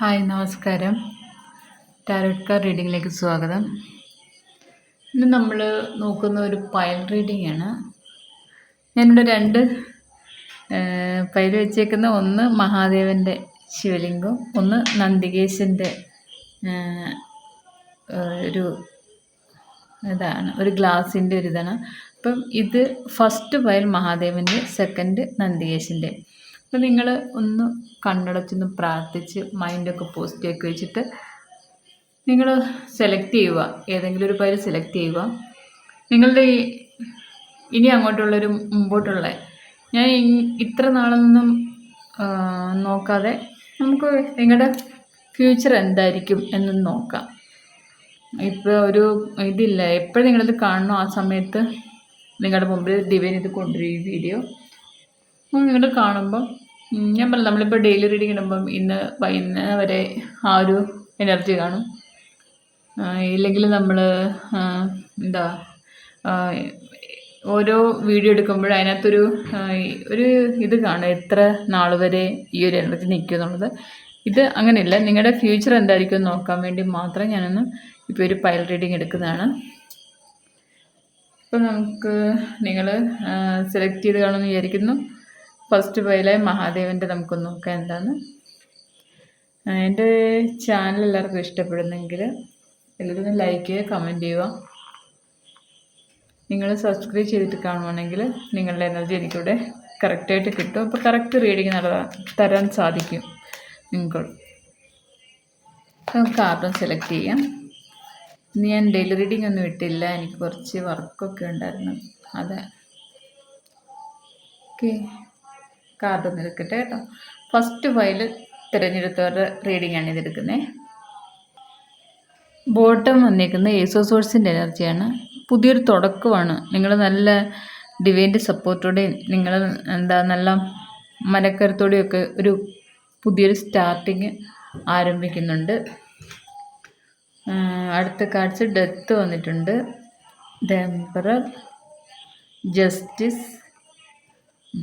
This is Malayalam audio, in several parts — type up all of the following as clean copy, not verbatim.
ഹായ് നമസ്കാരം. ടാരോട്ട് കാർഡ് റീഡിങ്ങിലേക്ക് സ്വാഗതം. ഇന്ന് നമ്മൾ നോക്കുന്ന ഒരു പൈൽ റീഡിംഗ് ആണ്. ഞാനിവിടെ രണ്ട് പൈൽ വെച്ചേക്കുന്ന ഒന്ന് മഹാദേവൻ്റെ ശിവലിംഗം, ഒന്ന് നന്ദികേശൻ്റെ ഒരു ഇതാണ്, ഒരു ഗ്ലാസിൻ്റെ ഒരു ഇതാണ്. അപ്പം ഇത് ഫസ്റ്റ് പൈൽ മഹാദേവൻ്റെ, സെക്കൻഡ് നന്ദികേശൻ്റെ. അപ്പം നിങ്ങൾ ഒന്ന് കണ്ണടച്ചൊന്ന് പ്രാർത്ഥിച്ച് മൈൻഡൊക്കെ പോസിറ്റീവാക്കി വെച്ചിട്ട് നിങ്ങൾ സെലക്ട് ചെയ്യുക, ഏതെങ്കിലും ഒരു പൈൽ സെലക്ട് ചെയ്യുക. നിങ്ങളുടെ ഇനി അങ്ങോട്ടുള്ളൊരു മുമ്പോട്ടുള്ള, ഞാൻ ഇത്ര നാളൊന്നും നോക്കാതെ നമുക്ക് നിങ്ങളുടെ ഫ്യൂച്ചർ എന്തായിരിക്കും എന്ന് നോക്കാം. ഇപ്പോൾ ഒരു ഇതില്ല, എപ്പോഴും നിങ്ങളിത് കാണണോ ആ സമയത്ത് നിങ്ങളുടെ മുമ്പിൽ ഡിവൈൻ ഇത് കൊണ്ടുവരും ഈ വീഡിയോ. നിങ്ങൾ കാണുമ്പം ഞാൻ പറഞ്ഞു, നമ്മളിപ്പോൾ ഡെയിലി റീഡിങ് ഇടുമ്പം ഇന്ന് വൈകുന്നേരം വരെ ആ ഒരു എനർജി കാണും. ഇല്ലെങ്കിൽ നമ്മൾ എന്താ ഓരോ വീഡിയോ എടുക്കുമ്പോൾ അതിനകത്തൊരു ഇത് കാണും, എത്ര നാൾ വരെ ഈ ഒരു എനർജി നിൽക്കും എന്നുള്ളത്. ഇത് അങ്ങനെയല്ല, നിങ്ങളുടെ ഫ്യൂച്ചർ എന്തായിരിക്കും എന്ന് നോക്കാൻ വേണ്ടി മാത്രം ഞാനൊന്ന് ഇപ്പോൾ ഒരു പൈൽ റീഡിങ് എടുക്കുന്നതാണ്. ഇപ്പോൾ നമുക്ക് നിങ്ങൾ സെലക്ട് ചെയ്ത് കാണുമെന്ന് വിചാരിക്കുന്നു. ഫസ്റ്റ് പൈലെ മഹാദേവൻ്റെ നമുക്കൊന്ന് നോക്കാം എന്താണ്. എൻ്റെ ചാനൽ എല്ലാവർക്കും ഇഷ്ടപ്പെടുന്നെങ്കിൽ എല്ലാവരും ലൈക്ക് ചെയ്യുക, കമൻറ്റ് ചെയ്യുക. നിങ്ങൾ സബ്സ്ക്രൈബ് ചെയ്തിട്ട് കാണുവാണെങ്കിൽ നിങ്ങളുടെ എനർജി എനിക്കിവിടെ കറക്റ്റായിട്ട് കിട്ടും. അപ്പോൾ കറക്റ്റ് റീഡിങ് തരാൻ സാധിക്കും നിങ്ങൾക്ക്. നമുക്ക് കാർഡും സെലക്ട് ചെയ്യാം. ഇന്ന് ഞാൻ ഡെയിലി റീഡിംഗ് ഒന്നും ഇട്ടില്ല, എനിക്ക് കുറച്ച് വർക്കൊക്കെ ഉണ്ടായിരുന്നു. അതെ, ഓക്കെ. കാർഡൊന്നും എടുക്കട്ടെ കേട്ടോ. ഫസ്റ്റ് ഫയൽ തിരഞ്ഞെടുത്തവരുടെ റീഡിംഗ് ആണ് ഇതെടുക്കുന്നത്. ബോട്ടം വന്നേക്കുന്ന ഏസോ സോഴ്സിൻ്റെ എനർജിയാണ്. പുതിയൊരു തുടക്കമാണ്. നിങ്ങൾ നല്ല ഡിവൈൻ്റെ സപ്പോർട്ടോടെയും നിങ്ങൾ നല്ല മനക്കരുത്തോടെയൊക്കെ ഒരു പുതിയൊരു സ്റ്റാർട്ടിങ് ആരംഭിക്കുന്നുണ്ട്. അടുത്ത കാർഡ്സ് ഡെത്ത് വന്നിട്ടുണ്ട്, the emperor, justice,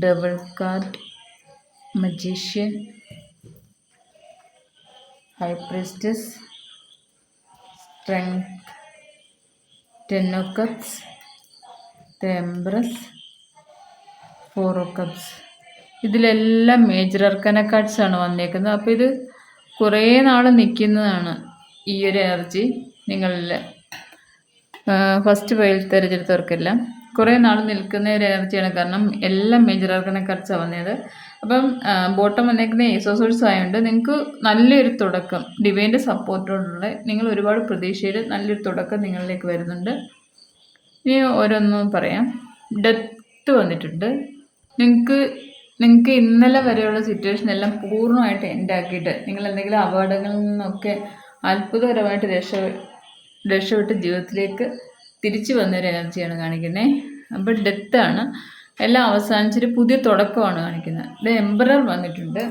double card, magician, high priestess, strength, ten of cups, the empress, four of cups. ഇതിലെല്ലാം മേജർ അർക്കാന കാർഡ്സ് ആണ് വന്നേക്കുന്നത്. അപ്പോൾ ഇത് കുറേ നാൾ നിൽക്കുന്നതാണ് ഈ ഒരു എനർജി. നിങ്ങളിൽ ഫസ്റ്റ് പൈൽ തിരഞ്ഞെടുത്തവർക്കെല്ലാം കുറേ നാൾ നിൽക്കുന്ന ഒരു എനർജിയാണ്. കാരണം എല്ലാം മേജർ ആർക്കാന കാർഡ്സാണ് വന്നത്. അപ്പം ബോട്ടം വന്നേക്കുന്ന ഏസോ സോഴ്സ് ആയതുകൊണ്ട് നിങ്ങൾക്ക് നല്ലൊരു തുടക്കം, ഡിവൈൻ്റെ സപ്പോർട്ടോടുള്ള നിങ്ങൾ ഒരുപാട് പ്രതീക്ഷയിൽ നല്ലൊരു തുടക്കം നിങ്ങളിലേക്ക് വരുന്നുണ്ട്. ഇനി ഓരോന്നും പറയാം. ഡെത്ത് വന്നിട്ടുണ്ട്. നിങ്ങൾക്ക് ഇന്നലെ വരെയുള്ള സിറ്റുവേഷൻ എല്ലാം പൂർണ്ണമായിട്ട് എൻഡാക്കിയിട്ട് നിങ്ങൾ എന്തെങ്കിലും അപകടങ്ങളിൽ നിന്നൊക്കെ അത്ഭുതകരമായിട്ട് രക്ഷപ്പെട്ട് ജീവിതത്തിലേക്ക് തിരിച്ചു വന്നൊരു എനർജിയാണ് കാണിക്കുന്നത്. അപ്പോൾ ഡെത്താണ്, എല്ലാം അവസാനിച്ചൊരു പുതിയ തുടക്കമാണ് കാണിക്കുന്നത്. ഇത് എംപറർ വന്നിട്ടുണ്ട്.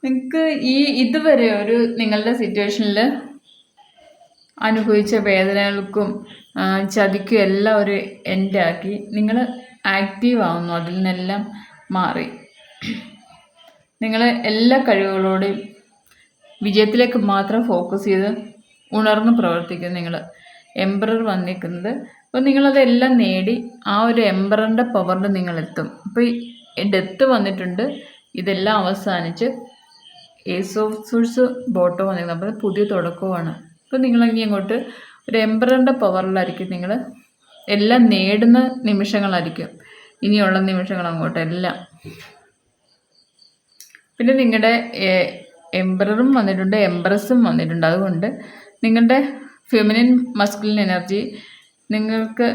നിങ്ങൾക്ക് ഇതുവരെ ഒരു നിങ്ങളുടെ സിറ്റുവേഷനിൽ അനുഭവിച്ച വേദനകൾക്കും ചതിക്കും എല്ലാം ഒരു എൻഡാക്കി നിങ്ങൾ ആക്റ്റീവ് ആവുന്നു. അതിൽ നിന്നെല്ലാം മാറി നിങ്ങൾ എല്ലാ കഴിവുകളോടെയും വിജയത്തിലേക്ക് മാത്രം ഫോക്കസ് ചെയ്ത് ഉണർന്ന് പ്രവർത്തിക്കും. നിങ്ങൾ എംപറർ വന്നിരിക്കുന്നത്. അപ്പോൾ നിങ്ങളതെല്ലാം നേടി ആ ഒരു എംപററിൻ്റെ പവറിൽ നിങ്ങളെത്തും. അപ്പോൾ ഈ ഡെത്ത് വന്നിട്ടുണ്ട്, ഇതെല്ലാം അവസാനിച്ച് ഏസ് ഓഫ് സോഴ്സ് ബോട്ടം വന്നിരിക്കുന്നത്. അപ്പോൾ പുതിയ തുടക്കമാണ്. അപ്പോൾ നിങ്ങളിനി അങ്ങോട്ട് ഒരു എംപററിൻ്റെ പവറിലായിരിക്കും നിങ്ങൾ എല്ലാം നേടുന്ന നിമിഷങ്ങളായിരിക്കും ഇനിയുള്ള നിമിഷങ്ങൾ അങ്ങോട്ടെല്ലാം. പിന്നെ നിങ്ങളുടെ എംപററും വന്നിട്ടുണ്ട്, എംപ്രസും വന്നിട്ടുണ്ട്. അതുകൊണ്ട് നിങ്ങളുടെ ഫെമിനിൻ മസ്കുലിൻ എനർജി നിങ്ങൾക്ക്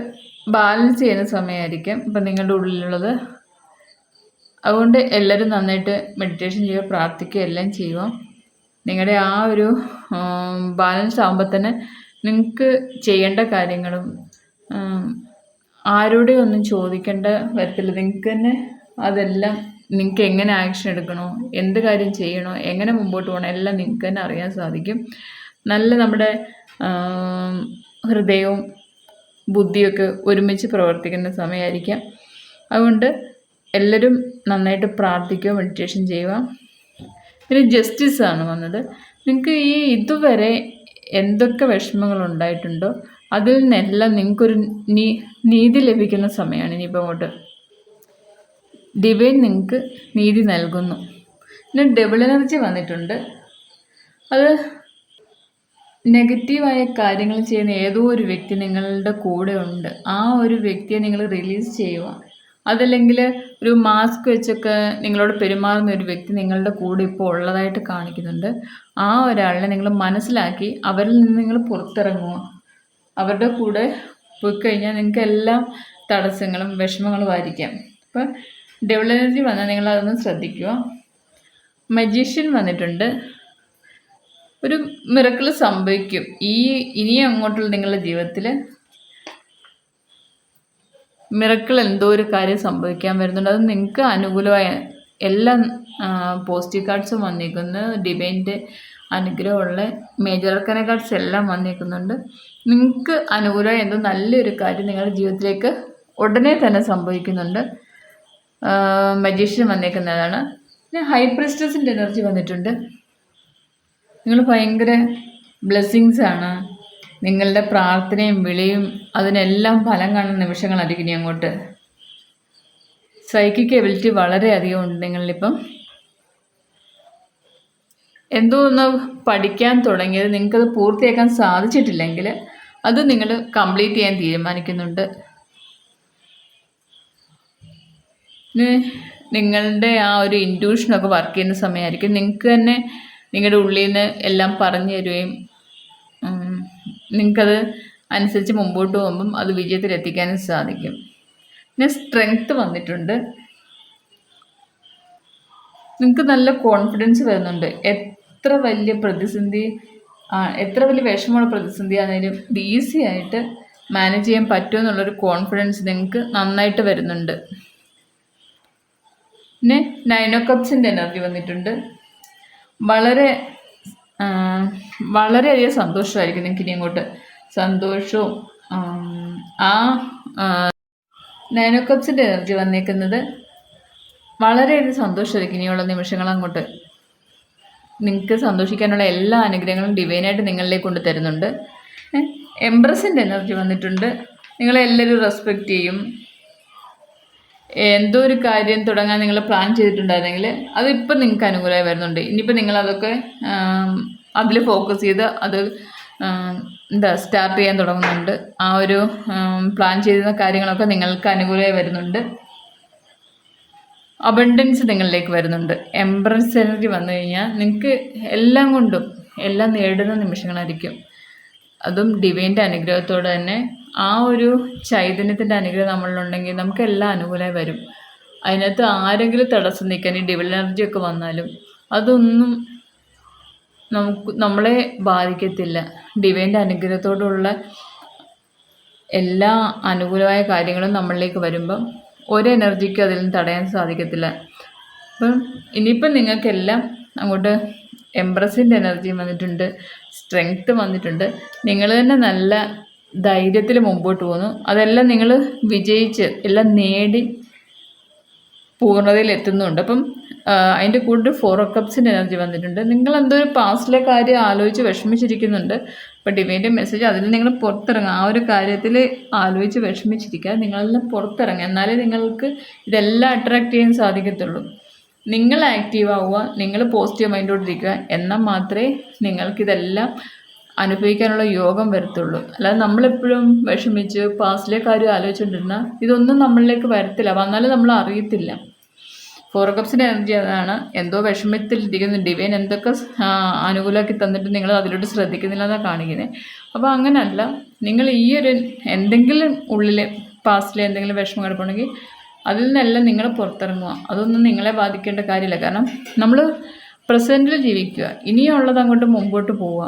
ബാലൻസ് ചെയ്യുന്ന സമയമായിരിക്കും ഇപ്പം നിങ്ങളുടെ ഉള്ളിലുള്ളത്. അതുകൊണ്ട് എല്ലാവരും നന്നായിട്ട് മെഡിറ്റേഷൻ ചെയ്യുക, പ്രാർത്ഥിക്കുക, എല്ലാം ചെയ്യുക. നിങ്ങളുടെ ആ ഒരു ബാലൻസ് ആകുമ്പോൾ തന്നെ നിങ്ങൾക്ക് ചെയ്യേണ്ട കാര്യങ്ങളും ആരോടെയും ഒന്നും ചോദിക്കേണ്ട വരത്തില്ല. നിങ്ങൾക്ക് തന്നെ അതെല്ലാം നിങ്ങൾക്ക് എങ്ങനെ ആക്ഷൻ എടുക്കണോ, എന്ത് കാര്യം ചെയ്യണോ, എങ്ങനെ മുമ്പോട്ട് പോകണം, എല്ലാം നിങ്ങൾക്ക് തന്നെ അറിയാൻ സാധിക്കും. നല്ല നമ്മുടെ ഹൃദയവും ബുദ്ധിയൊക്കെ ഒരുമിച്ച് പ്രവർത്തിക്കുന്ന സമയമായിരിക്കാം. അതുകൊണ്ട് എല്ലാവരും നന്നായിട്ട് പ്രാർത്ഥിക്കുക, മെഡിറ്റേഷൻ ചെയ്യുക. പിന്നെ ജസ്റ്റിസ് ആണ് വന്നത്. നിങ്ങൾക്ക് ഈ ഇതുവരെ എന്തൊക്കെ വിഷമങ്ങൾ ഉണ്ടായിട്ടുണ്ടോ അതിൽ നിന്നെല്ലാം നിങ്ങൾക്കൊരു നീതി ലഭിക്കുന്ന സമയമാണ് ഇനിയിപ്പോൾ അങ്ങോട്ട്. ഡിവൈൻ നിങ്ങൾക്ക് നീതി നൽകുന്നു. പിന്നെ ഡബിൾ എനർജി വന്നിട്ടുണ്ട്. അത് നെഗറ്റീവായ കാര്യങ്ങൾ ചെയ്യുന്ന ഏതോ ഒരു വ്യക്തി നിങ്ങളുടെ കൂടെ ഉണ്ട്. ആ ഒരു വ്യക്തിയെ നിങ്ങൾ റിലീസ് ചെയ്യുക. അതല്ലെങ്കിൽ ഒരു മാസ്ക് വെച്ചൊക്കെ നിങ്ങളോട് പെരുമാറുന്ന ഒരു വ്യക്തി നിങ്ങളുടെ കൂടെ ഇപ്പോൾ ഉള്ളതായിട്ട് കാണിക്കുന്നുണ്ട്. ആ ഒരാളിനെ നിങ്ങൾ മനസ്സിലാക്കി അവരിൽ നിന്ന് നിങ്ങൾ പുറത്തിറങ്ങുക. അവരുടെ കൂടെ പോയി കഴിഞ്ഞാൽ നിങ്ങൾക്ക് എല്ലാ തടസ്സങ്ങളും വിഷമങ്ങളും ആയിരിക്കാം. അപ്പം ഡബിൾ എനർജി വന്നാൽ നിങ്ങൾ അതൊന്ന് ശ്രദ്ധിക്കുക. മജീഷ്യൻ വന്നിട്ടുണ്ട്. ഒരു മിറക്കിൾ സംഭവിക്കും ഇനി അങ്ങോട്ടുള്ള നിങ്ങളുടെ ജീവിതത്തിൽ. മിറക്കിൾ എന്തോ ഒരു കാര്യം സംഭവിക്കാൻ വരുന്നുണ്ട്. അത് നിങ്ങൾക്ക് അനുകൂലമായ എല്ലാ പോസിറ്റീവ് കാർഡ്സും വന്നിരിക്കുന്നു. ഡിവൈൻ്റെ അനുഗ്രഹമുള്ള മേജർ ആർക്കന കാർഡ്സ് എല്ലാം വന്നിരിക്കുന്നുണ്ട്. നിങ്ങൾക്ക് അനുകൂലമായ എന്തോ നല്ലൊരു കാര്യം നിങ്ങളുടെ ജീവിതത്തിലേക്ക് ഉടനെ തന്നെ സംഭവിക്കുന്നുണ്ട്. മജീഷ്യൻ വന്നേക്കുന്നതാണ്. പിന്നെ ഹൈ പ്രിസ്റ്റസിൻ്റെ എനർജി വന്നിട്ടുണ്ട്. നിങ്ങൾ ഭയങ്കര ബ്ലെസ്സിങ്സ് ആണ്. നിങ്ങളുടെ പ്രാർത്ഥനയും വിളിയും അതിനെല്ലാം ഫലം കാണുന്ന നിമിഷങ്ങളായിരിക്കും ഇനി അങ്ങോട്ട്. സൈക്കിക് എബിലിറ്റി വളരെയധികം ഉണ്ട് നിങ്ങളിലിപ്പം. എന്തോ ഒന്ന് പഠിക്കാൻ തുടങ്ങിയത് നിങ്ങൾക്കത് പൂർത്തിയാക്കാൻ സാധിച്ചിട്ടില്ലെങ്കിൽ അത് നിങ്ങൾ കംപ്ലീറ്റ് ചെയ്യാൻ തീരുമാനിക്കുന്നുണ്ട്. നിങ്ങളുടെ ആ ഒരു ഇൻറ്റ്യൂഷനൊക്കെ വർക്ക് ചെയ്യുന്ന സമയമായിരിക്കും. നിങ്ങൾക്ക് തന്നെ നിങ്ങളുടെ ഉള്ളിൽ നിന്ന് എല്ലാം പറഞ്ഞു തരുകയും നിങ്ങൾക്കത് അനുസരിച്ച് മുമ്പോട്ട് പോകുമ്പം അത് വിജയത്തിലെത്തിക്കാനും സാധിക്കും. പിന്നെ സ്ട്രെങ്ത്ത് വന്നിട്ടുണ്ട്. നിങ്ങൾക്ക് നല്ല കോൺഫിഡൻസ് വരുന്നുണ്ട്. എത്ര വലിയ വിഷമമുള്ള പ്രതിസന്ധി ആണെങ്കിലും ഇത് ഈസി ആയിട്ട് മാനേജ് ചെയ്യാൻ പറ്റുമെന്നുള്ളൊരു കോൺഫിഡൻസ് നിങ്ങൾക്ക് നന്നായിട്ട് വരുന്നുണ്ട്. പിന്നെ 9 ഓഫ് കപ്സിൻ്റെ എനർജി വന്നിട്ടുണ്ട്. വളരെയധികം സന്തോഷമായിരിക്കും നിങ്ങൾക്ക് ഇനി അങ്ങോട്ട്. സന്തോഷവും 9 ഓഫ് കപ്സിൻ്റെ എനർജി വന്നേക്കുന്നത് വളരെയധികം സന്തോഷമായിരിക്കും ഇനിയുള്ള നിമിഷങ്ങൾ അങ്ങോട്ട്. നിങ്ങൾക്ക് സന്തോഷിക്കാനുള്ള എല്ലാ അനുഗ്രഹങ്ങളും ഡിവൈനായിട്ട് നിങ്ങളിലേക്ക് കൊണ്ട് തരുന്നുണ്ട്. എംപ്രസിൻ്റെ എനർജി വന്നിട്ടുണ്ട്. നിങ്ങളെല്ലാവരും റെസ്പെക്റ്റ് ചെയ്യും. എന്തോ ഒരു കാര്യം തുടങ്ങാൻ നിങ്ങൾ പ്ലാൻ ചെയ്തിട്ടുണ്ടായിരുന്നെങ്കിൽ അതിപ്പോൾ നിങ്ങൾക്ക് അനുകൂലമായി വരുന്നുണ്ട്. ഇനിയിപ്പോൾ നിങ്ങളതൊക്കെ അതിൽ ഫോക്കസ് ചെയ്ത് അത് സ്റ്റാർട്ട് ചെയ്യാൻ തുടങ്ങുന്നുണ്ട്. ആ ഒരു പ്ലാൻ ചെയ്യുന്ന കാര്യങ്ങളൊക്കെ നിങ്ങൾക്ക് അനുകൂലമായി വരുന്നുണ്ട്. അബണ്ടൻസ് നിങ്ങളിലേക്ക് വരുന്നുണ്ട്. എംപ്രസ് എനർജി വന്നു കഴിഞ്ഞാൽ നിങ്ങൾക്ക് എല്ലാം കൊണ്ടും എല്ലാം നേടുന്ന നിമിഷങ്ങളായിരിക്കും. അതും ഡിവൈൻ്റെ അനുഗ്രഹത്തോടെ തന്നെ. ആ ഒരു ചൈതന്യത്തിൻ്റെ അനുഗ്രഹം നമ്മളിലുണ്ടെങ്കിൽ നമുക്ക് എല്ലാം അനുകൂലമായി വരും. അതിനകത്ത് ആരെങ്കിലും തടസ്സം നിൽക്കാൻ ഈ ഡബിൾ എനർജിയൊക്കെ വന്നാലും അതൊന്നും നമ്മളെ ബാധിക്കത്തില്ല. ഡിവൈൻ്റെ അനുഗ്രഹത്തോടുള്ള എല്ലാ അനുകൂലമായ കാര്യങ്ങളും നമ്മളിലേക്ക് വരുമ്പം ഒരു എനർജിക്കും അതിൽ നിന്ന് തടയാൻ സാധിക്കത്തില്ല. അപ്പം ഇനിയിപ്പം നിങ്ങൾക്കെല്ലാം അങ്ങോട്ട് എംപ്രസിൻ്റെ എനർജി വന്നിട്ടുണ്ട്. സ്ട്രെങ്ത്ത് വന്നിട്ടുണ്ട്. നിങ്ങൾ തന്നെ നല്ല ധൈര്യത്തിൽ മുമ്പോട്ട് പോകുന്നു. അതെല്ലാം നിങ്ങൾ വിജയിച്ച് എല്ലാം നേടി പൂർണ്ണതയിൽ എത്തുന്നുണ്ട്. അപ്പം അതിൻ്റെ കൂടെ 4 ഓഫ് കപ്സിൻ്റെ എനർജി വന്നിട്ടുണ്ട്. നിങ്ങൾ എന്തോ ഒരു പാസ്റ്റിലെ കാര്യം ആലോചിച്ച് വിഷമിച്ചിരിക്കുന്നുണ്ട്. അപ്പോൾ ഡിവൈൻ്റെ മെസ്സേജ് അതിൽ നിങ്ങൾ പുറത്തിറങ്ങുക. ആ ഒരു കാര്യത്തിൽ ആലോചിച്ച് വിഷമിച്ചിരിക്കുക. നിങ്ങളെല്ലാം പുറത്തിറങ്ങുക. എന്നാലേ നിങ്ങൾക്ക് ഇതെല്ലാം അട്രാക്റ്റ് ചെയ്യാൻ സാധിക്കത്തുള്ളൂ. നിങ്ങൾ ആക്റ്റീവ് ആവുക. നിങ്ങൾ പോസിറ്റീവ് മൈൻഡോട്ടിരിക്കുക. എന്നാൽ മാത്രമേ നിങ്ങൾക്കിതെല്ലാം അനുഭവിക്കാനുള്ള യോഗം വരത്തുള്ളൂ. അല്ലാതെ നമ്മളെപ്പോഴും വിഷമിച്ച് പാസ്റ്റിലെ കാര്യം ആലോചിച്ചുകൊണ്ടിരുന്നാൽ ഇതൊന്നും നമ്മളിലേക്ക് വരത്തില്ല. വന്നാലും നമ്മൾ അറിയത്തില്ല. 4 കപ്സിൻ്റെ എനർജി അതാണ്. എന്തോ വിഷമത്തിലിരിക്കുന്നു. ഡിവൈൻ എന്തൊക്കെ അനുകൂലമാക്കി തന്നിട്ട് നിങ്ങൾ അതിലോട്ട് ശ്രദ്ധിക്കുന്നില്ല എന്നാണ് കാണിക്കുന്നത്. അപ്പോൾ അങ്ങനെയല്ല, നിങ്ങൾ ഈ ഒരു എന്തെങ്കിലും ഉള്ളിൽ പാസ്റ്റിൽ എന്തെങ്കിലും വിഷമം കിടപ്പുണ്ടെങ്കിൽ അതിൽ നിന്നെല്ലാം നിങ്ങൾ പുറത്തിറങ്ങുക. അതൊന്നും നിങ്ങളെ ബാധിക്കേണ്ട കാര്യമില്ല. കാരണം നമ്മൾ പ്രസൻറ്റിൽ ജീവിക്കുക. ഇനിയുള്ളത് അങ്ങോട്ട് മുമ്പോട്ട് പോവുക.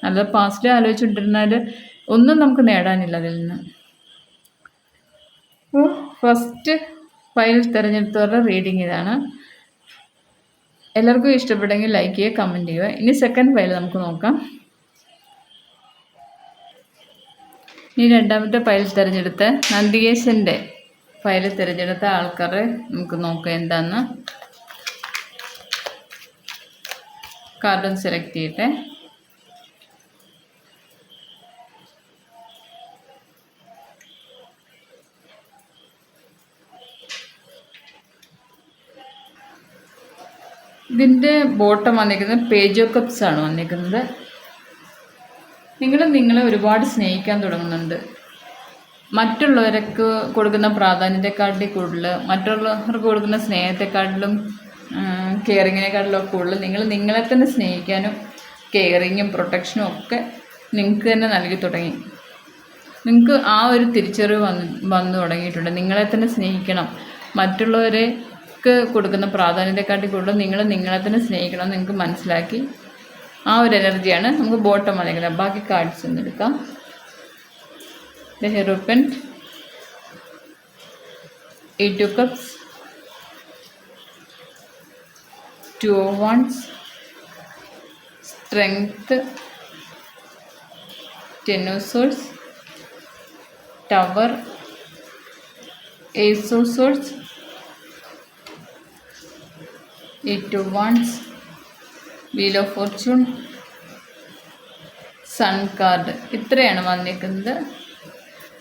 അല്ലാതെ പാസ്റ്റിൽ ആലോചിച്ചുകൊണ്ടിരുന്നാൽ ഒന്നും നമുക്ക് നേടാനില്ല അതിൽ നിന്ന്. അപ്പോൾ ഫസ്റ്റ് ഫയൽ തിരഞ്ഞെടുത്തവരുടെ റീഡിങ് ഇതാണ്. എല്ലാവർക്കും ഇഷ്ടപ്പെട്ടെങ്കിൽ ലൈക്ക് ചെയ്യുക, കമൻറ്റ് ചെയ്യുക. ഇനി സെക്കൻഡ് ഫയൽ നമുക്ക് നോക്കാം. ഇനി രണ്ടാമത്തെ ഫയൽ തിരഞ്ഞെടുത്ത നന്ദികേശൻ്റെ ഫയൽ തിരഞ്ഞെടുത്ത ആൾക്കാരെ നമുക്ക് നോക്കാം എന്താന്ന്. കാർഡ് സെലക്ട് ചെയ്യട്ടെ. ഇതിൻ്റെ ബോട്ടം വന്നിരിക്കുന്നത് പേജ് ഓഫ് കപ്സ് ആണ് വന്നിരിക്കുന്നത്. നിങ്ങളെ ഒരുപാട് സ്നേഹിക്കാൻ തുടങ്ങുന്നുണ്ട്. മറ്റുള്ളവർക്ക് കൊടുക്കുന്ന പ്രാധാന്യത്തെക്കാട്ടിലും കൂടുതൽ, മറ്റുള്ളവർക്ക് കൊടുക്കുന്ന സ്നേഹത്തെക്കാട്ടിലും കെയറിങ്ങിനെക്കാട്ടിലും ഒക്കെ കൂടുതൽ നിങ്ങളെ തന്നെ സ്നേഹിക്കാനും കെയറിങ്ങും പ്രൊട്ടക്ഷനും ഒക്കെ നിങ്ങൾക്ക് തന്നെ നൽകി തുടങ്ങി. നിങ്ങൾക്ക് ആ ഒരു തിരിച്ചറിവ് വന്നു തുടങ്ങിയിട്ടുണ്ട്. നിങ്ങളെ തന്നെ സ്നേഹിക്കണം, മറ്റുള്ളവർക്ക് കൊടുക്കുന്ന പ്രാധാന്യത്തെക്കാട്ടി കൂടുതൽ നിങ്ങളെ തന്നെ സ്നേഹിക്കണം നിങ്ങൾക്ക് മനസ്സിലാക്കി. ആ ഒരു എനർജിയാണ് നമുക്ക് ബോട്ടം വന്നിരിക്കുന്നത്. ബാക്കി കാർഡ്സ് ഒന്ന് എടുക്കാം. The Hierophant, 8 of Cups, 2 of Wands, Strength, 10 of Swords, Tower, Ace of Swords, 8 of Wands, Wheel of Fortune, Sun card. ഇത്രയാണ് വന്നിരിക്കുന്നത്.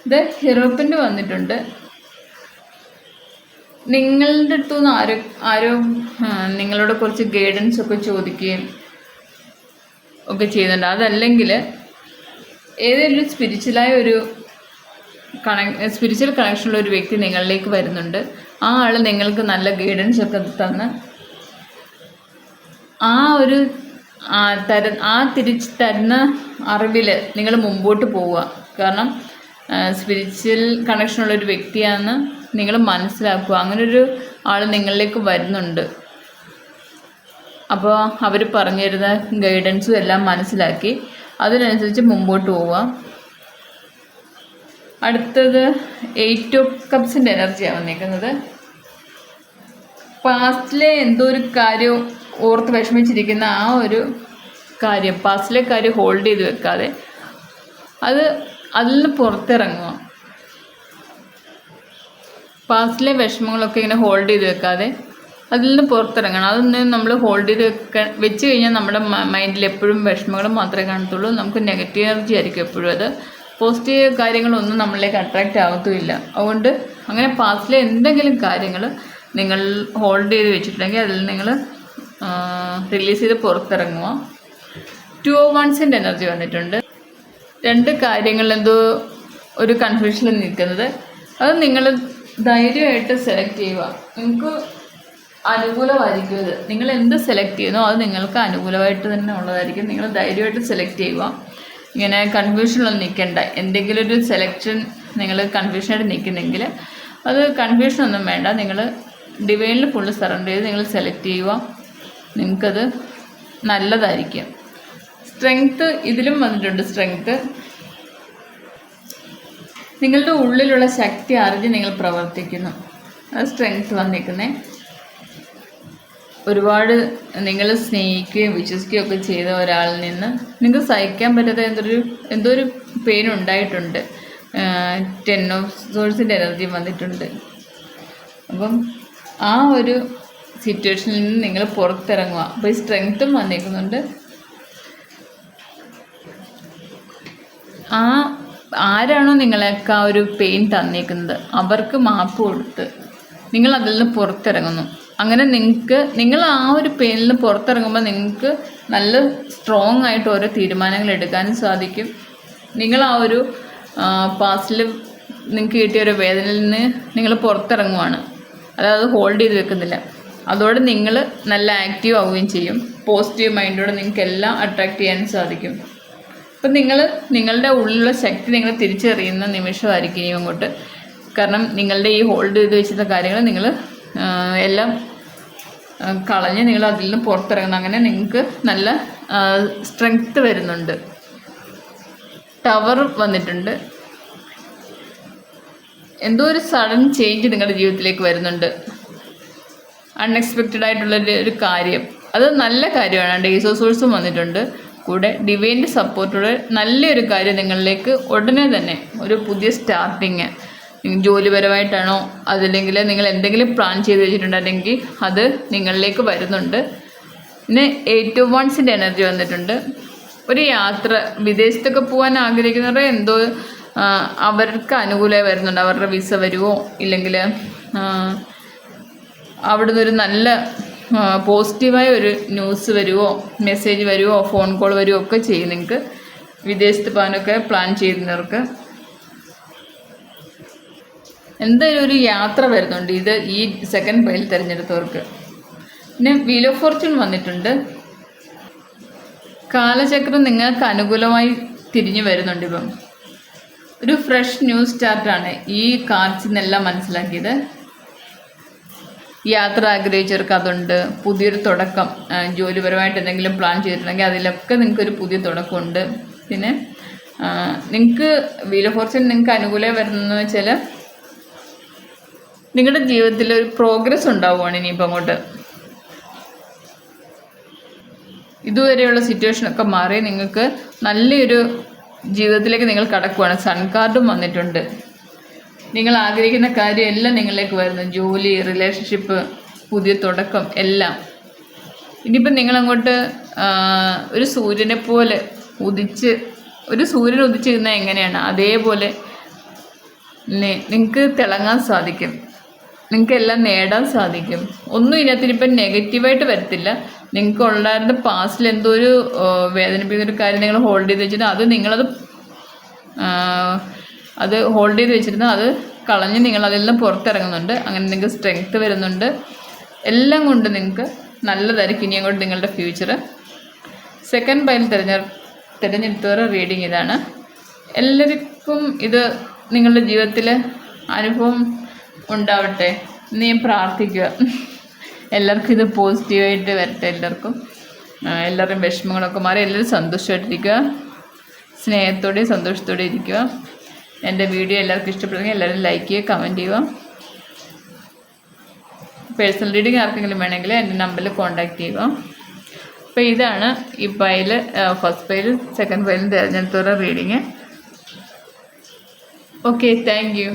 ഇത് ഹീറോപ്പിൻ്റെ വന്നിട്ടുണ്ട്. നിങ്ങളുടെ അടുത്തുനിന്ന് ആരോ നിങ്ങളോട് കുറച്ച് ഗൈഡൻസ് ഒക്കെ ചോദിക്കുകയും ഒക്കെ ചെയ്യുന്നുണ്ട്. അതല്ലെങ്കിൽ ഏതെങ്കിലും സ്പിരിച്വലായ ഒരു സ്പിരിച്വൽ കണക്ഷനുള്ള ഒരു വ്യക്തി നിങ്ങളിലേക്ക് വരുന്നുണ്ട്. ആ ആൾ നിങ്ങൾക്ക് നല്ല ഗൈഡൻസ് ഒക്കെ തന്ന് തിരിച്ച് തരുന്ന അറിവിൽ നിങ്ങൾ മുമ്പോട്ട് പോവുക. കാരണം സ്പിരിച്വൽ കണക്ഷനുള്ളൊരു വ്യക്തിയാണെന്ന് നിങ്ങൾ മനസ്സിലാക്കുക. അങ്ങനൊരു ആൾ നിങ്ങളിലേക്ക് വരുന്നുണ്ട്. അപ്പോൾ അവർ പറഞ്ഞു തരുന്ന ഗൈഡൻസും എല്ലാം മനസ്സിലാക്കി അതിനനുസരിച്ച് മുമ്പോട്ട് പോവുക. അടുത്തത് 8 ഓഫ് കപ്സിൻ്റെ എനർജിയാണ് വന്നിരിക്കുന്നത്. പാസ്റ്റിലെ എന്തോ ഒരു കാര്യം ഓർത്ത് വിഷമിച്ചിരിക്കുന്ന ആ ഒരു കാര്യം, പാസ്റ്റിലെ കാര്യം ഹോൾഡ് ചെയ്ത് വെക്കാതെ അതിൽ നിന്ന് പുറത്തിറങ്ങുക. പാസ്റ്റിലെ വിഷമങ്ങളൊക്കെ ഇങ്ങനെ ഹോൾഡ് ചെയ്ത് വെക്കാതെ അതിൽ നിന്ന് പുറത്തിറങ്ങണം. അതൊന്നും നമ്മൾ ഹോൾഡ് ചെയ്ത് വെച്ച് കഴിഞ്ഞാൽ നമ്മുടെ മൈൻഡിൽ എപ്പോഴും വിഷമങ്ങൾ മാത്രമേ കാണത്തുള്ളൂ. നമുക്ക് നെഗറ്റീവ് എനർജി ആയിരിക്കും എപ്പോഴും. അത് പോസിറ്റീവ് കാര്യങ്ങളൊന്നും നമ്മളിലേക്ക് അട്രാക്റ്റ് ആകത്തുമില്ല. അതുകൊണ്ട് അങ്ങനെ പാസ്റ്റിലെ എന്തെങ്കിലും കാര്യങ്ങൾ നിങ്ങൾ ഹോൾഡ് ചെയ്ത് വെച്ചിട്ടുണ്ടെങ്കിൽ അതിൽ നിങ്ങൾ റിലീസ് ചെയ്ത് പുറത്തിറങ്ങുക. 2 of Wandsൻ്റെ എനർജി വന്നിട്ടുണ്ട്. 2 കാര്യങ്ങളിൽ എന്തോ ഒരു കൺഫ്യൂഷനിൽ നിൽക്കുന്നത്. അത് നിങ്ങൾ ധൈര്യമായിട്ട് സെലക്ട് ചെയ്യുക. നിങ്ങൾക്ക് അനുകൂലമായിരിക്കും. ഇത് നിങ്ങൾ എന്ത് സെലക്ട് ചെയ്യുന്നോ അത് നിങ്ങൾക്ക് അനുകൂലമായിട്ട് തന്നെ ഉള്ളതായിരിക്കും. നിങ്ങൾ ധൈര്യമായിട്ട് സെലക്ട് ചെയ്യുക. ഇങ്ങനെ കൺഫ്യൂഷനിലൊന്നും നിൽക്കേണ്ട. എന്തെങ്കിലും ഒരു സെലക്ഷൻ നിങ്ങൾ കൺഫ്യൂഷനായിട്ട് നിൽക്കുന്നെങ്കിൽ അത് കൺഫ്യൂഷനൊന്നും വേണ്ട. നിങ്ങൾ ഡിവൈനിൽ ഫുള്ള് സറണ്ടർ ചെയ്ത് നിങ്ങൾ സെലക്ട് ചെയ്യുക. നിങ്ങൾക്കത് നല്ലതായിരിക്കും. സ്ട്രെങ്ത്ത് ഇതിലും വന്നിട്ടുണ്ട്. സ്ട്രെങ്ത്ത് നിങ്ങളുടെ ഉള്ളിലുള്ള ശക്തി അറിഞ്ഞ് നിങ്ങൾ പ്രവർത്തിക്കുന്നു. അത് സ്ട്രെങ്ത്ത് വന്നിരിക്കുന്നത്. ഒരുപാട് നിങ്ങൾ സ്നേഹിക്കുകയും വിശ്വസിക്കുകയും ഒക്കെ ചെയ്ത ഒരാളിൽ നിന്ന് നിങ്ങൾക്ക് സഹിക്കാൻ പറ്റാത്ത എന്തോ ഒരു പെയിൻ ഉണ്ടായിട്ടുണ്ട്. 10 of Swordsൻ്റെ എനർജി വന്നിട്ടുണ്ട്. അപ്പം ആ ഒരു സിറ്റുവേഷനിൽ നിന്ന് നിങ്ങൾ പുറത്തിറങ്ങുക. അപ്പോൾ ഈ സ്ട്രെങ്ത്തും വന്നിരിക്കുന്നുണ്ട്. ആരാണോ നിങ്ങൾക്ക് ആ ഒരു പെയിൻ തന്നിരിക്കുന്നത് അവർക്ക് മാപ്പ് കൊടുത്ത് നിങ്ങൾ അതിൽ നിന്ന് പുറത്തിറങ്ങുന്നു. അങ്ങനെ നിങ്ങൾ ആ ഒരു പെയിനിൽ നിന്ന് പുറത്തിറങ്ങുമ്പോൾ നിങ്ങൾക്ക് നല്ല സ്ട്രോങ് ആയിട്ട് ഓരോ തീരുമാനങ്ങൾ എടുക്കാനും സാധിക്കും. നിങ്ങൾ ആ ഒരു പാസ്റ്റിൽ നിങ്ങൾക്ക് കിട്ടിയ ഒരു വേദനയിൽ നിന്ന് നിങ്ങൾ പുറത്തിറങ്ങുവാണ്. അതായത് ഹോൾഡ് ചെയ്ത് വെക്കുന്നില്ല. അതോടെ നിങ്ങൾ നല്ല ആക്റ്റീവ് ആവുകയും ചെയ്യും. പോസിറ്റീവ് മൈൻഡോടെ നിങ്ങൾക്ക് എല്ലാം അട്രാക്റ്റ് ചെയ്യാനും സാധിക്കും. അപ്പം നിങ്ങളുടെ ഉള്ളിലുള്ള ശക്തി നിങ്ങൾ തിരിച്ചറിയുന്ന നിമിഷമായിരിക്കും ഇനി അങ്ങോട്ട്. കാരണം നിങ്ങളുടെ ഈ ഹോൾഡ് ചെയ്ത് വെച്ചിരുന്ന കാര്യങ്ങൾ നിങ്ങൾ എല്ലാം കളഞ്ഞ് നിങ്ങൾ അതിൽ നിന്ന് പുറത്തിറങ്ങണം. അങ്ങനെ നിങ്ങൾക്ക് നല്ല സ്ട്രെങ്ത്ത് വരുന്നുണ്ട്. ടവർ വന്നിട്ടുണ്ട്. എന്തോ ഒരു സഡൻ ചേഞ്ച് നിങ്ങളുടെ ജീവിതത്തിലേക്ക് വരുന്നുണ്ട്. അൺഎക്സ്പെക്റ്റഡ് ആയിട്ടുള്ള ഒരു കാര്യം, അത് നല്ല കാര്യമാണ്. ഡേയ്സ് ഓഫ് സോഴ്സും വന്നിട്ടുണ്ട്. കൂടെ ഡിവൈൻ്റെ സപ്പോർട്ടോടെ നല്ലൊരു കാര്യം നിങ്ങളിലേക്ക് ഉടനെ തന്നെ ഒരു പുതിയ സ്റ്റാർട്ടിങ്, ജോലിപരമായിട്ടാണോ അതല്ലെങ്കിൽ നിങ്ങൾ എന്തെങ്കിലും പ്ലാൻ ചെയ്ത് വെച്ചിട്ടുണ്ടെങ്കിൽ അത് നിങ്ങളിലേക്ക് വരുന്നുണ്ട്. പിന്നെ 8 of Wands എനർജി വന്നിട്ടുണ്ട്. ഒരു യാത്ര വിദേശത്തൊക്കെ പോകാൻ ആഗ്രഹിക്കുന്നവർ എന്തോ അവർക്ക് അനുകൂലമായി വരുന്നുണ്ട്. അവരുടെ വിസ വരുമോ ഇല്ലെങ്കിൽ അവിടുന്ന് ഒരു നല്ല പോസിറ്റീവായ ഒരു ന്യൂസ് വരുമോ, മെസ്സേജ് വരുമോ, ഫോൺ കോൾ വരുമോ ഒക്കെ ചെയ്യും. നിങ്ങൾക്ക് വിദേശത്ത് പോകാനൊക്കെ പ്ലാൻ ചെയ്യുന്നവർക്ക് എന്തായാലും ഒരു യാത്ര വരുന്നുണ്ട്. ഇത് ഈ സെക്കൻഡ് പൈൽ തിരഞ്ഞെടുത്തവർക്ക്. പിന്നെ വീൽ ഓഫ് ഫോർച്യൂൺ വന്നിട്ടുണ്ട്. കാലചക്രം നിങ്ങൾക്ക് അനുകൂലമായി തിരിഞ്ഞു വരുന്നുണ്ട്. ഇപ്പം ഒരു ഫ്രഷ് ന്യൂ സ്റ്റാർട്ടാണ് ഈ കാർഡ്സിൽ നിന്നെല്ലാം മനസ്സിലാക്കിയത്. യാത്ര ആഗ്രഹിച്ചവർക്ക് അതുണ്ട്. പുതിയൊരു തുടക്കം, ജോലിപരമായിട്ട് എന്തെങ്കിലും പ്ലാൻ ചെയ്തിട്ടുണ്ടെങ്കിൽ അതിലൊക്കെ നിങ്ങൾക്കൊരു പുതിയ തുടക്കമുണ്ട്. പിന്നെ നിങ്ങൾക്ക് വീൽ ഓഫ് ഫോർച്യൂൺ നിങ്ങൾക്ക് അനുകൂലമായി വരുന്നതെന്ന് വെച്ചാൽ നിങ്ങളുടെ ജീവിതത്തിൽ ഒരു പ്രോഗ്രസ് ഉണ്ടാവുകയാണ് ഇനിയിപ്പോൾ അങ്ങോട്ട്. ഇതുവരെയുള്ള സിറ്റുവേഷനൊക്കെ മാറി നിങ്ങൾക്ക് നല്ലൊരു ജീവിതത്തിലേക്ക് നിങ്ങൾ കടക്കുകയാണ്. സൺ കാർഡും വന്നിട്ടുണ്ട്. നിങ്ങൾ ആഗ്രഹിക്കുന്ന കാര്യം എല്ലാം നിങ്ങളിലേക്ക് വരുന്നു. ജോലി, റിലേഷൻഷിപ്പ്, പുതിയ തുടക്കം എല്ലാം. ഇനിയിപ്പം നിങ്ങളങ്ങോട്ട് ഒരു സൂര്യനെ പോലെ ഒരു സൂര്യൻ ഉദിച്ച് നിന്നാൽ എങ്ങനെയാണ് അതേപോലെ നിങ്ങൾക്ക് തിളങ്ങാൻ സാധിക്കും. നിങ്ങൾക്ക് എല്ലാം നേടാൻ സാധിക്കും. ഒന്നും ഇതിനകത്തിനിപ്പം നെഗറ്റീവായിട്ട് വരത്തില്ല. നിങ്ങൾക്ക് ഉണ്ടായിരുന്ന പാസ്റ്റിൽ എന്തോ ഒരു വേദനിപ്പിക്കുന്ന ഒരു കാര്യം നിങ്ങൾ ഹോൾഡ് ചെയ്ത് വെച്ചിട്ട് അത് ഹോൾഡ് ചെയ്ത് വെച്ചിരുന്ന അത് കളഞ്ഞ് നിങ്ങൾ അതെല്ലാം പുറത്തിറങ്ങുന്നുണ്ട്. അങ്ങനെ നിങ്ങൾക്ക് സ്ട്രെങ്ത്ത് വരുന്നുണ്ട്. എല്ലാം കൊണ്ട് നിങ്ങൾക്ക് നല്ലതായിരിക്കും ഇനി അങ്ങോട്ട് നിങ്ങളുടെ ഫ്യൂച്ചർ. സെക്കൻഡ് പൈൽ തിരഞ്ഞെടുത്തവരുടെ റീഡിങ് ഇതാണ്. എല്ലാവർക്കും ഇത് നിങ്ങളുടെ ജീവിതത്തിൽ അനുഭവം ഉണ്ടാവട്ടെ എന്ന് ഞാൻ പ്രാർത്ഥിക്കുക. എല്ലാവർക്കും ഇത് പോസിറ്റീവായിട്ട് വരട്ടെ. എല്ലാവരുടെയും വിഷമങ്ങളൊക്കെ മാറി എല്ലാവരും സന്തോഷമായിട്ടിരിക്കുക, സ്നേഹത്തോടെയും സന്തോഷത്തോടെ ഇരിക്കുക. എൻ്റെ വീഡിയോ എല്ലാവർക്കും ഇഷ്ടപ്പെടുമെങ്കിൽ എല്ലാവരും ലൈക്ക് ചെയ്യുക, കമൻറ്റ് ചെയ്യുക. പേഴ്സണൽ റീഡിങ് ആർക്കെങ്കിലും വേണമെങ്കിൽ എൻ്റെ നമ്പറിൽ കോൺടാക്റ്റ് ചെയ്യുക. അപ്പോൾ ഇതാണ് ഈ പൈൽ, ഫസ്റ്റ് പൈൽ സെക്കൻഡ് പൈലും തിരഞ്ഞെടുത്തവരുടെ റീഡിങ്. Okay, thank U.